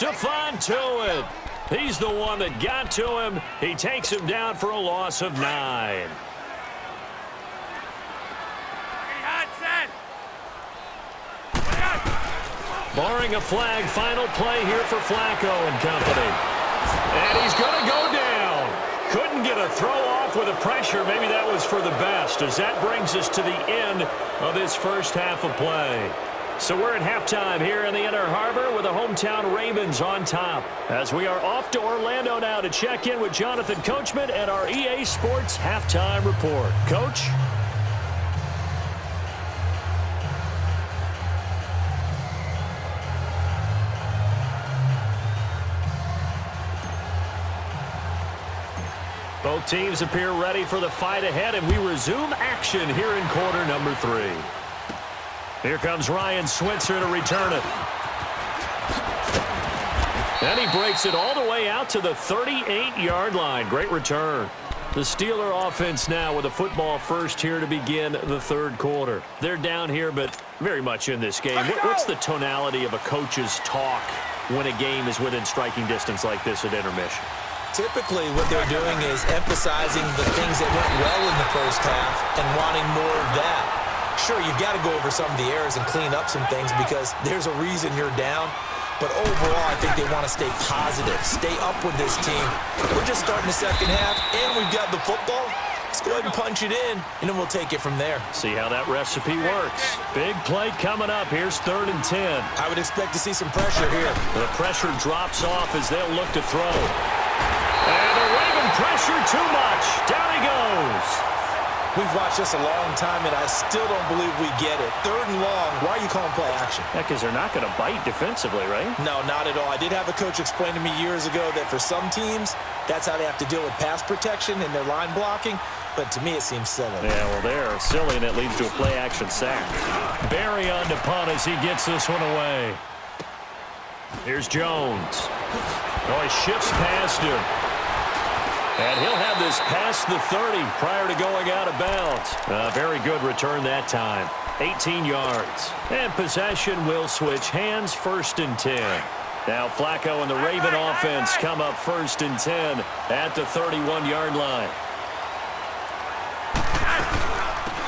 Stephon Tuitt. He's the one that got to him. He takes him down for a loss of 9. Barring a flag, final play here for Flacco and company. And he's going to go down. Couldn't get a throw off with the pressure. Maybe that was for the best, as that brings us to the end of this first half of play. So we're at halftime here in the Inner Harbor with the hometown Ravens on top, as we are off to Orlando now to check in with Jonathan Coachman and our EA Sports Halftime Report. Coach? Both teams appear ready for the fight ahead, and we resume action here in quarter number 3. Here comes Ryan Switzer to return it. And he breaks it all the way out to the 38-yard line. Great return. The Steeler offense now with a football first here to begin the third quarter. They're down here, but very much in this game. What's the tonality of a coach's talk when a game is within striking distance like this at intermission? Typically, what they're doing is emphasizing the things that went well in the first half and wanting more of that. Sure, you've got to go over some of the errors and clean up some things because there's a reason you're down. But overall, I think they want to stay positive, stay up with this team. We're just starting the second half, and we've got the football. Let's go ahead and punch it in, and then we'll take it from there. See how that recipe works. Big play coming up. Here's 3rd and 10. I would expect to see some pressure here. The pressure drops off as they'll look to throw. And the Raven pressure too much. Down he goes. We've watched this a long time, and I still don't believe we get it. 3rd and long. Why are you calling play action? Yeah, because they're not going to bite defensively, right? No, not at all. I did have a coach explain to me years ago that for some teams, that's how they have to deal with pass protection and their line blocking. But to me, it seems silly. Yeah, well, they're silly, and it leads to a play-action sack. Barry on to punt as he gets this one away. Here's Jones. Oh, he shifts past him. And he'll have this past the 30 prior to going out of bounds. Very good return that time. 18 yards. And possession will switch hands, 1st and 10. Now Flacco and the Raven offense come up 1st and 10 at the 31-yard line.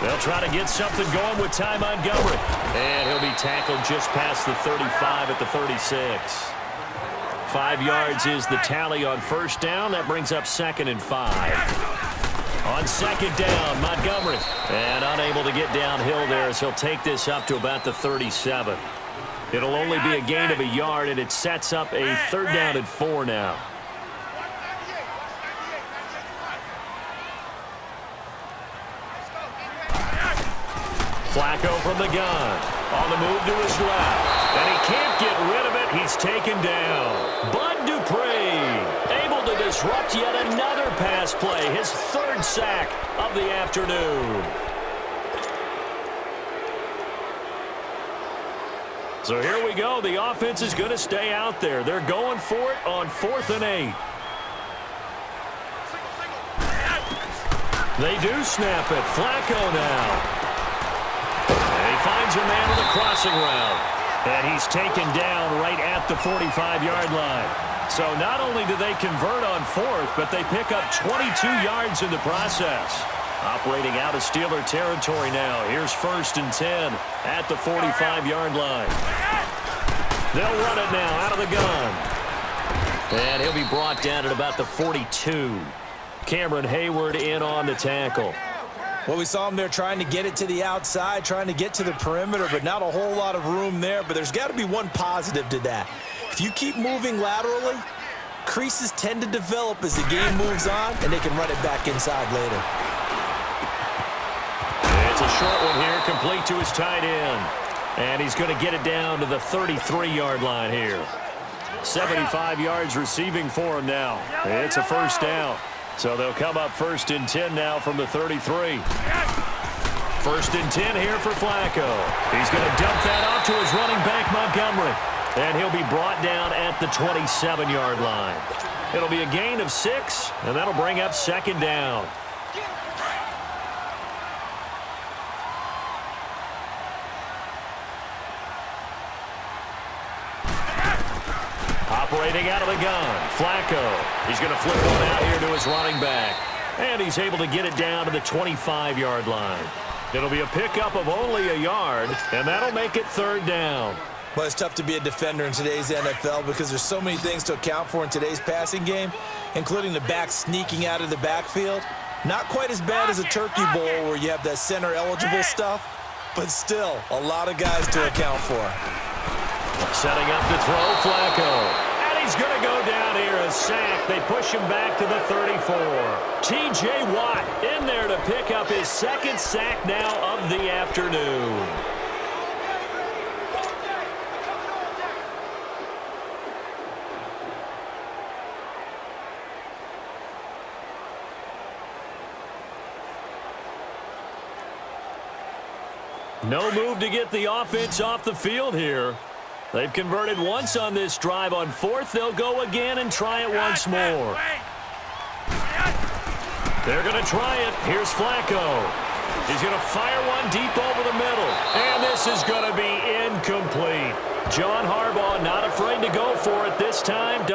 They'll try to get something going with Ty Montgomery. And he'll be tackled just past the 35 at the 36. 5 yards is the tally on 1st down. That brings up 2nd and 5. On 2nd down, Montgomery. And unable to get downhill there as he'll take this up to about the 37. It'll only be a gain of a yard, and it sets up a 3rd down and 4 now. Flacco from the gun. On the move to his left. And he can't get rid of it. He's taken down. Bud Dupree able to disrupt yet another pass play. His 3rd sack of the afternoon. So here we go. The offense is going to stay out there. They're going for it on 4th and 8. They do snap it. Flacco now. And he finds a man on the crossing route. And he's taken down right at the 45-yard line. So not only do they convert on 4th, but they pick up 22 yards in the process. Operating out of Steeler territory now. Here's 1st and 10 at the 45-yard line. They'll run it now out of the gun. And he'll be brought down at about the 42. Cameron Hayward in on the tackle. Well, we saw him there trying to get it to the outside, trying to get to the perimeter, but not a whole lot of room there. But there's got to be one positive to that. If you keep moving laterally, creases tend to develop as the game moves on, and they can run it back inside later. It's a short one here, complete to his tight end. And he's going to get it down to the 33-yard line here. 75 yards receiving for him now. It's a 1st down. So they'll come up 1st and 10 now from the 33. 1st and 10 here for Flacco. He's going to dump that off to his running back, Montgomery. And he'll be brought down at the 27-yard line. It'll be a gain of 6, and that'll bring up 2nd down. Operating out of the gun, Flacco. He's going to flip one out here to his running back. And he's able to get it down to the 25-yard line. It'll be a pickup of only a yard, and that'll make it 3rd down. Well, it's tough to be a defender in today's NFL because there's so many things to account for in today's passing game, including the back sneaking out of the backfield. Not quite as bad as a turkey bowl where you have that center-eligible stuff, but still a lot of guys to account for. Setting up to throw, Flacco. And he's going to go down here, a sack. They push him back to the 34. T.J. Watt in there to pick up his 2nd sack now of the afternoon. No move to get the offense off the field here. They've converted once on this drive. On 4th, they'll go again and try it once more. They're going to try it. Here's Flacco. He's going to fire one deep over the middle. And this is going to be incomplete. John Harbaugh not afraid to go for it this time.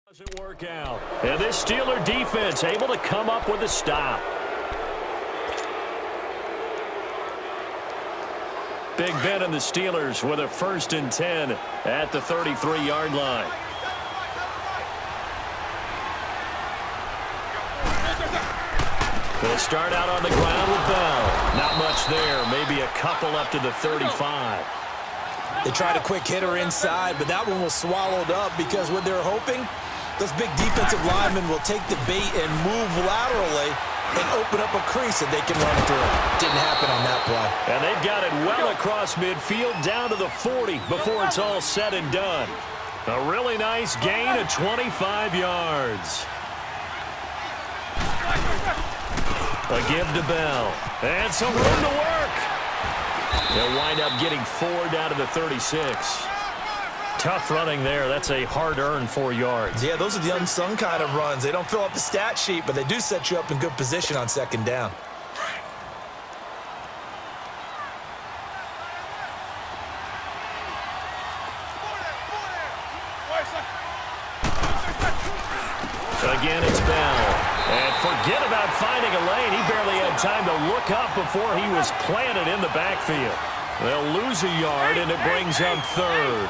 Doesn't work out. And this Steeler defense able to come up with a stop. Big Ben and the Steelers with a 1st and 10 at the 33-yard line. They'll start out on the ground with Bell. Not much there. Maybe a couple up to the 35. They tried a quick hitter inside, but that one was swallowed up because what they're hoping, those big defensive linemen will take the bait and move laterally and open up a crease that they can run through. Didn't happen on that play. And they've got it well across midfield down to the 40 before it's all said and done. A really nice gain of 25 yards. A give to Bell. And some room to work. They'll wind up getting 4 down to the 36. Tough running there. That's a hard-earned 4 yards. Yeah, those are the unsung kind of runs. They don't fill up the stat sheet, but they do set you up in good position on 2nd down. Again, it's Bell. And forget about finding a lane. He barely had time to look up before he was planted in the backfield. They'll lose a yard, and it brings up 3rd.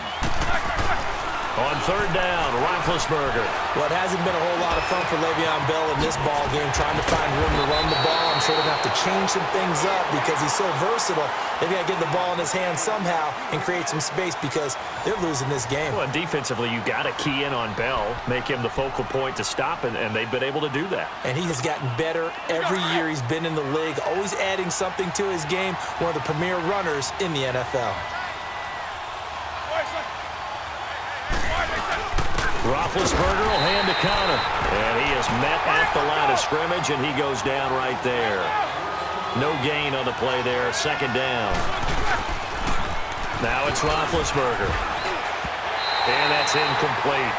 On 3rd down, Roethlisberger. Well, it hasn't been a whole lot of fun for Le'Veon Bell in this ball game, trying to find room to run the ball. I'm sure they're going to have to change some things up because he's so versatile. They've got to get the ball in his hands somehow and create some space because they're losing this game. Well, and defensively, you got to key in on Bell, make him the focal point to stop, and they've been able to do that. And he has gotten better every year he's been in the league, always adding something to his game, one of the premier runners in the NFL. Roethlisberger will hand to Connor. And he is met at the line of scrimmage, and he goes down right there. No gain on the play there. 2nd down. Now it's Roethlisberger. And that's incomplete.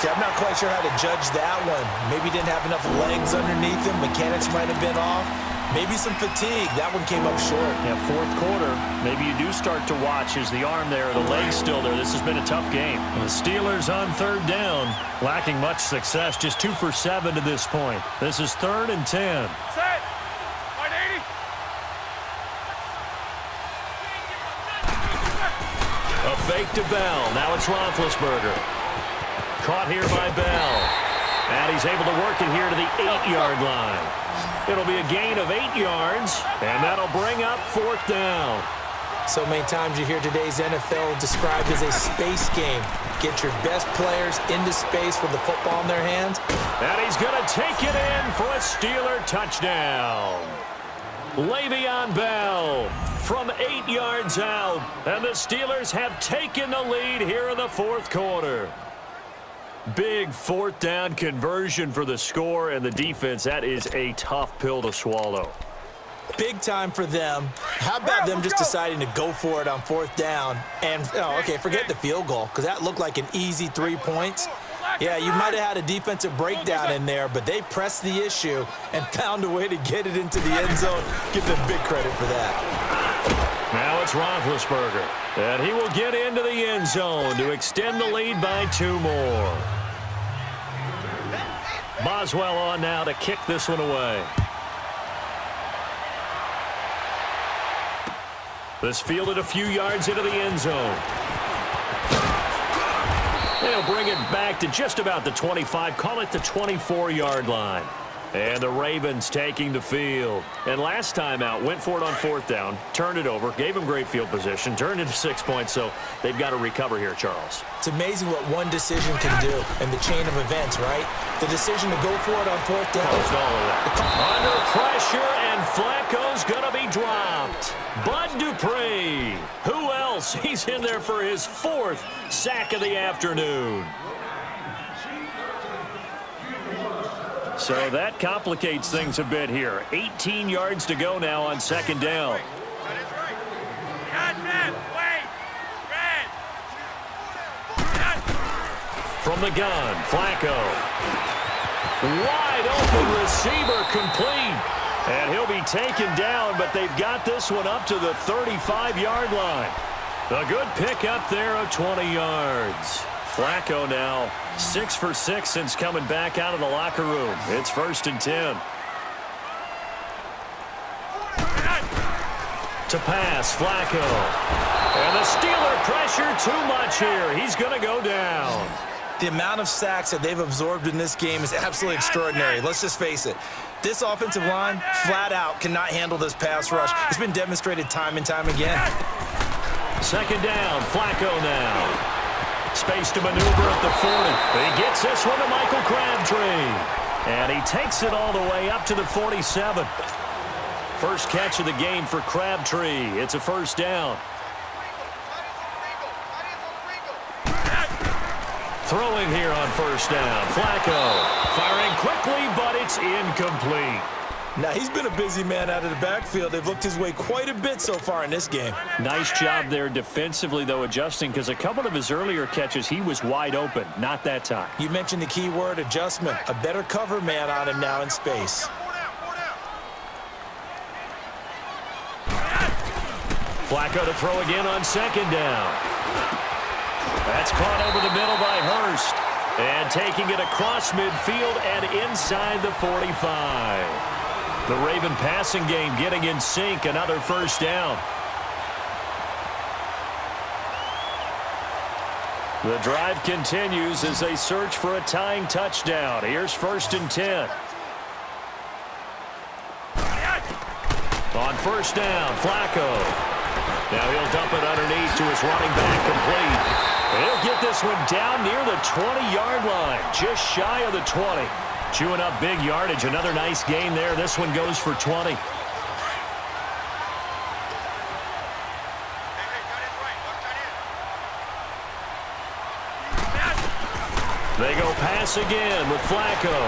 See, I'm not quite sure how to judge that one. Maybe he didn't have enough legs underneath him. Mechanics might have been off. Maybe some fatigue. That one came up short. Yeah, 4th quarter. Maybe you do start to watch as the arm there, the leg's still there. This has been a tough game. The Steelers on 3rd down, lacking much success, just 2 for 7 to this point. This is 3rd and 10. Set. 180. A fake to Bell. Now it's Roethlisberger. Caught here by Bell. And he's able to work it here to the 8-yard line. It'll be a gain of 8 yards, and that'll bring up 4th down. So many times you hear today's NFL described as a space game. Get your best players into space with the football in their hands. And he's going to take it in for a Steeler touchdown. Le'Veon Bell from 8 yards out, and the Steelers have taken the lead here in the 4th quarter. Big 4th down conversion for the score, and the defense, that is a tough pill to swallow. Big time for them. How about them just deciding to go for it on 4th down? And, forget the field goal, because that looked like an easy 3 points. Yeah, you might have had a defensive breakdown in there, but they pressed the issue and found a way to get it into the end zone. Give them big credit for that. Now it's Roethlisberger. And he will get into the end zone to extend the lead by 2 more. Boswell on now to kick this one away. This fielded a few yards into the end zone. They'll bring it back to just about the 25, call it the 24-yard line. And the Ravens taking the field. And last time out, went for it on 4th down, turned it over, gave them great field position, turned into 6 points, so they've got to recover here, Charles. It's amazing what one decision can do in the chain of events, right? The decision to go for it on 4th down. Under pressure, and Flacco's going to be dropped. Bud Dupree. Who else? He's in there for his 4th sack of the afternoon. So that complicates things a bit here. 18 yards to go now on 2nd down. From the gun, Flacco. Wide open receiver, complete. And he'll be taken down, but they've got this one up to the 35-yard line. A good pick up there of 20 yards. Flacco now 6 for 6 since coming back out of the locker room. It's 1st and 10. To pass, Flacco. And the Steeler pressure too much here. He's going to go down. The amount of sacks that they've absorbed in this game is absolutely extraordinary. Let's just face it. This offensive line, flat out, cannot handle this pass rush. It's been demonstrated time and time again. 2nd down, Flacco now. Space to maneuver at the 40. He gets this one to Michael Crabtree. And he takes it all the way up to the 47. First catch of the game for Crabtree. It's a 1st down. Throwing here on 1st down. Flacco firing quickly, but it's incomplete. Now, he's been a busy man out of the backfield. They've looked his way quite a bit so far in this game. Nice job there defensively, though, adjusting, because a couple of his earlier catches, he was wide open. Not that time. You mentioned the key word, adjustment. A better cover man on him now in space. Flacco to throw again on 2nd down. That's caught over the middle by Hurst. And taking it across midfield and inside the 45. The Raven passing game getting in sync. Another 1st down. The drive continues as they search for a tying touchdown. Here's 1st and 10. On 1st down, Flacco. Now he'll dump it underneath to his running back, complete. He'll get this one down near the 20-yard line, just shy of the 20. Chewing up big yardage. Another nice gain there. This one goes for 20. They go pass again with Flacco.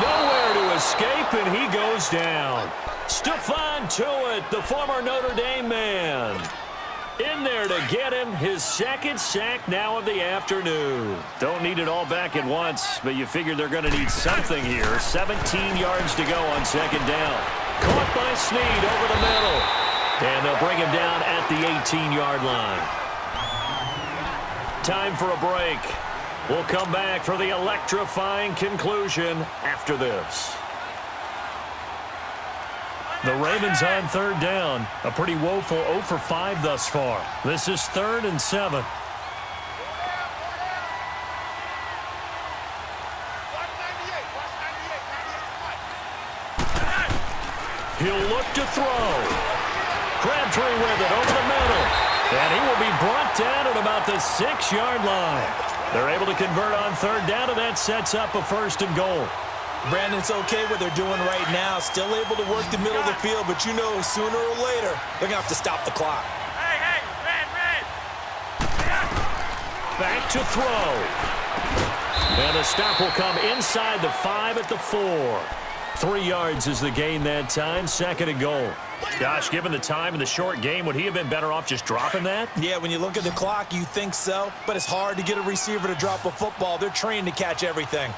Nowhere to escape, and he goes down. Stephon Tuitt, the former Notre Dame man. In there to get him, his 2nd sack now of the afternoon. Don't need it all back at once, but you figure they're going to need something here. 17 yards to go on 2nd down. Caught by Snead over the middle. And they'll bring him down at the 18-yard line. Time for a break. We'll come back for the electrifying conclusion after this. The Ravens on 3rd down. A pretty woeful 0 for 5 thus far. This is 3rd and 7. He'll look to throw. Crabtree with it over the middle. And he will be brought down at about the 6-yard line. They're able to convert on 3rd down, and that sets up a 1st and goal. Brandon, it's okay what they're doing right now. Still able to work the middle of the field, but you know sooner or later they're going to have to stop the clock. Hey, red. Back to throw. And the stop will come inside the 5 at the 4. 3 yards is the gain that time. 2nd and goal. Gosh, given the time and the short game, would he have been better off just dropping that? Yeah, when you look at the clock, you think so, but it's hard to get a receiver to drop a football. They're trained to catch everything.